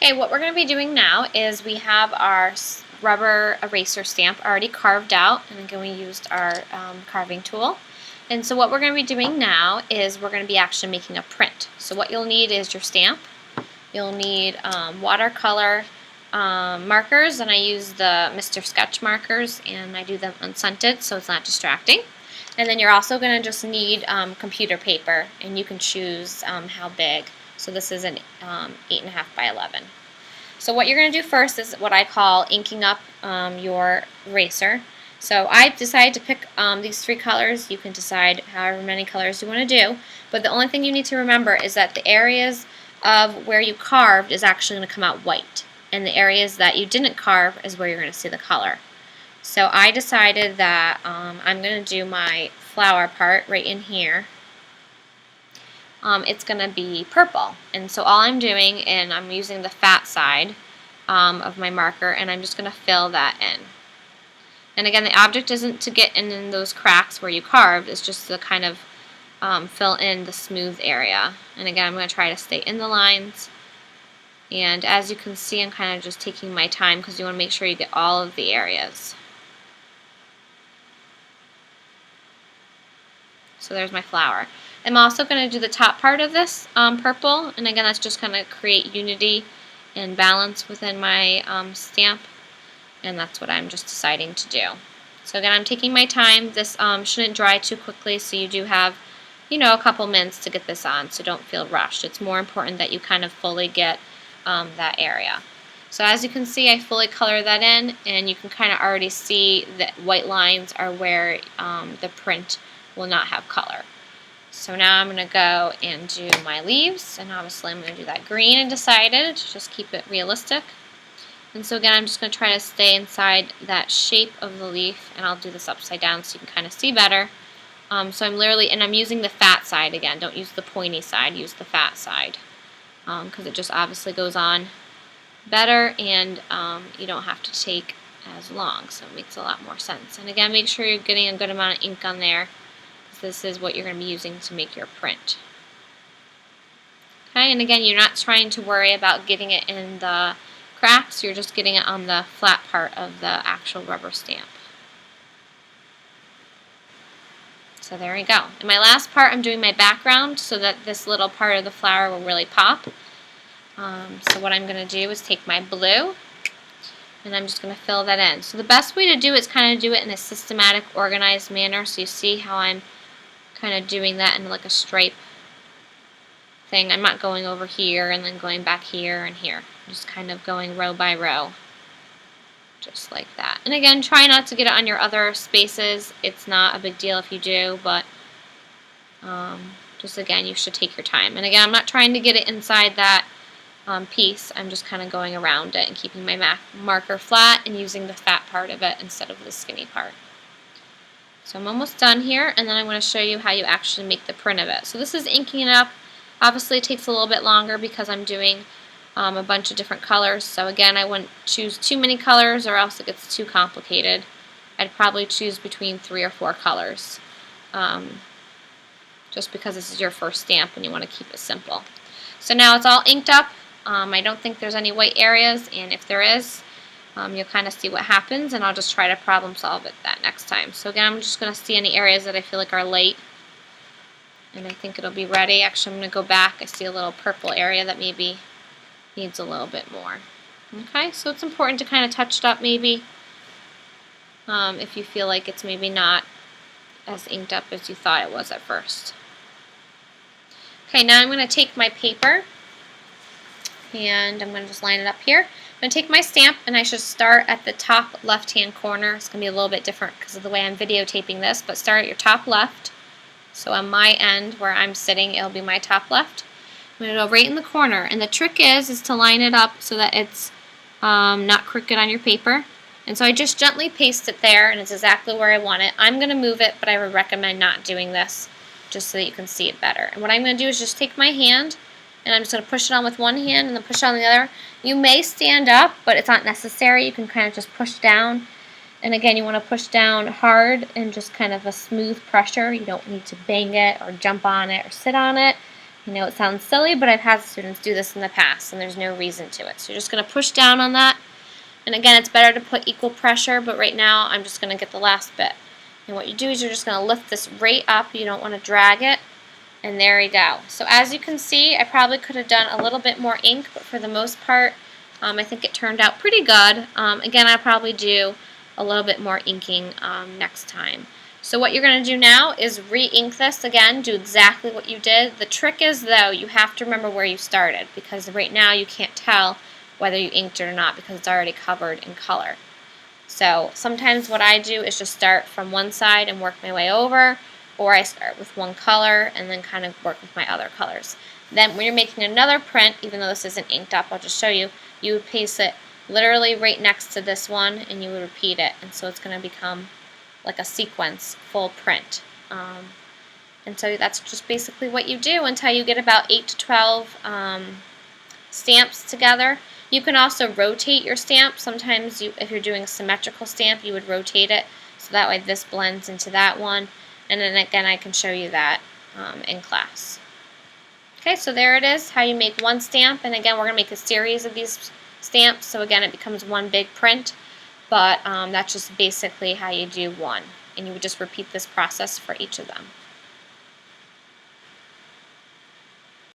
Okay, what we're going to be doing now is we have our rubber eraser stamp already carved out, and again we used our carving tool. And so what we're going to be doing now is we're going to be actually making a print. So what you'll need is your stamp. You'll need watercolor markers, and I use the Mr. Sketch markers, and I do them unscented so it's not distracting. And then you're also going to just need computer paper, and you can choose how big. So this is an 8.5 by 11. So what you're going to do first is what I call inking up your eraser. So I've decided to pick these 3 colors. You can decide however many colors you want to do, but the only thing you need to remember is that the areas of where you carved is actually going to come out white, and the areas that you didn't carve is where you're going to see the color. So I decided that I'm going to do my flower part right in here. It's going to be purple, and so all I'm doing, and I'm using the fat side of my marker, and I'm just going to fill that in. And again, the object isn't to get in those cracks where you carved, it's just to kind of fill in the smooth area. And again, I'm going to try to stay in the lines, and as you can see, I'm kind of just taking my time because you want to make sure you get all of the areas. So there's my flower. I'm also going to do the top part of this purple, and again that's just going to create unity and balance within my stamp, and that's what I'm just deciding to do. So again, I'm taking my time. This shouldn't dry too quickly, so you do have, a couple minutes to get this on, so don't feel rushed. It's more important that you kind of fully get that area. So as you can see, I fully color that in, and you can kind of already see that white lines are where the print will not have color. So now I'm going to go and do my leaves, and obviously I'm going to do that green, and decided to just keep it realistic. And so again, I'm just going to try to stay inside that shape of the leaf, and I'll do this upside down so you can kind of see better. So I'm literally, and I'm using the fat side again, don't use the pointy side, use the fat side, because it just obviously goes on better, and you don't have to take as long, so it makes a lot more sense. And again, make sure you're getting a good amount of ink on there. This is what you're going to be using to make your print. Okay, and again, you're not trying to worry about getting it in the cracks, you're just getting it on the flat part of the actual rubber stamp. So there we go. In my last part, I'm doing my background so that this little part of the flower will really pop. So what I'm going to do is take my blue, and I'm just going to fill that in. So the best way to do it is kind of do it in a systematic, organized manner, so you see how I'm kind of doing that in like a stripe thing. I'm not going over here and then going back here and here. I'm just kind of going row by row, just like that. And again, try not to get it on your other spaces. It's not a big deal if you do, but just again, you should take your time. And again, I'm not trying to get it inside that piece. I'm just kind of going around it and keeping my marker flat and using the fat part of it instead of the skinny part. So I'm almost done here, and then I'm going to show you how you actually make the print of it. So this is inking it up. Obviously it takes a little bit longer because I'm doing a bunch of different colors. So again, I wouldn't choose too many colors or else it gets too complicated. I'd probably choose between 3 or 4 colors, just because this is your first stamp and you want to keep it simple. So now it's all inked up. I don't think there's any white areas, and if there is, you'll kind of see what happens, and I'll just try to problem solve it that next time. So again, I'm just going to see any areas that I feel like are light, and I think it'll be ready. Actually, I'm going to go back. I see a little purple area that maybe needs a little bit more. Okay, so it's important to kind of touch it up maybe if you feel like it's maybe not as inked up as you thought it was at first. Okay, now I'm going to take my paper, and I'm going to just line it up here. I'm going to take my stamp, and I should start at the top left-hand corner. It's going to be a little bit different because of the way I'm videotaping this, but start at your top left. So on my end where I'm sitting, it'll be my top left. I'm going to go right in the corner, and the trick is to line it up so that it's not crooked on your paper. And so I just gently paste it there, and it's exactly where I want it. I'm going to move it, but I would recommend not doing this just so that you can see it better. And what I'm going to do is just take my hand, and I'm just going to push it on with one hand and then push it on the other. You may stand up, but it's not necessary. You can kind of just push down. And again, you want to push down hard and just kind of a smooth pressure. You don't need to bang it or jump on it or sit on it. You know, it sounds silly, but I've had students do this in the past, and there's no reason to it. So you're just going to push down on that. And again, it's better to put equal pressure, but right now I'm just going to get the last bit. And what you do is you're just going to lift this right up. You don't want to drag it. And there we go. So as you can see, I probably could have done a little bit more ink, but for the most part, I think it turned out pretty good. Again, I'll probably do a little bit more inking next time. So what you're going to do now is re-ink this again, do exactly what you did. The trick is, though, you have to remember where you started, because right now you can't tell whether you inked it or not because it's already covered in color. So sometimes what I do is just start from one side and work my way over, or I start with one color and then kind of work with my other colors. Then when you're making another print, even though this isn't inked up, I'll just show you, you would paste it literally right next to this one and you would repeat it, and so it's going to become like a sequence full print. And so that's just basically what you do until you get about 8 to 12 stamps together. You can also rotate your stamp. Sometimes if you're doing a symmetrical stamp, you would rotate it so that way this blends into that one. And then again, I can show you that in class. Okay, so there it is, how you make one stamp. And again, we're going to make a series of these stamps, so again, it becomes one big print. But that's just basically how you do one. And you would just repeat this process for each of them.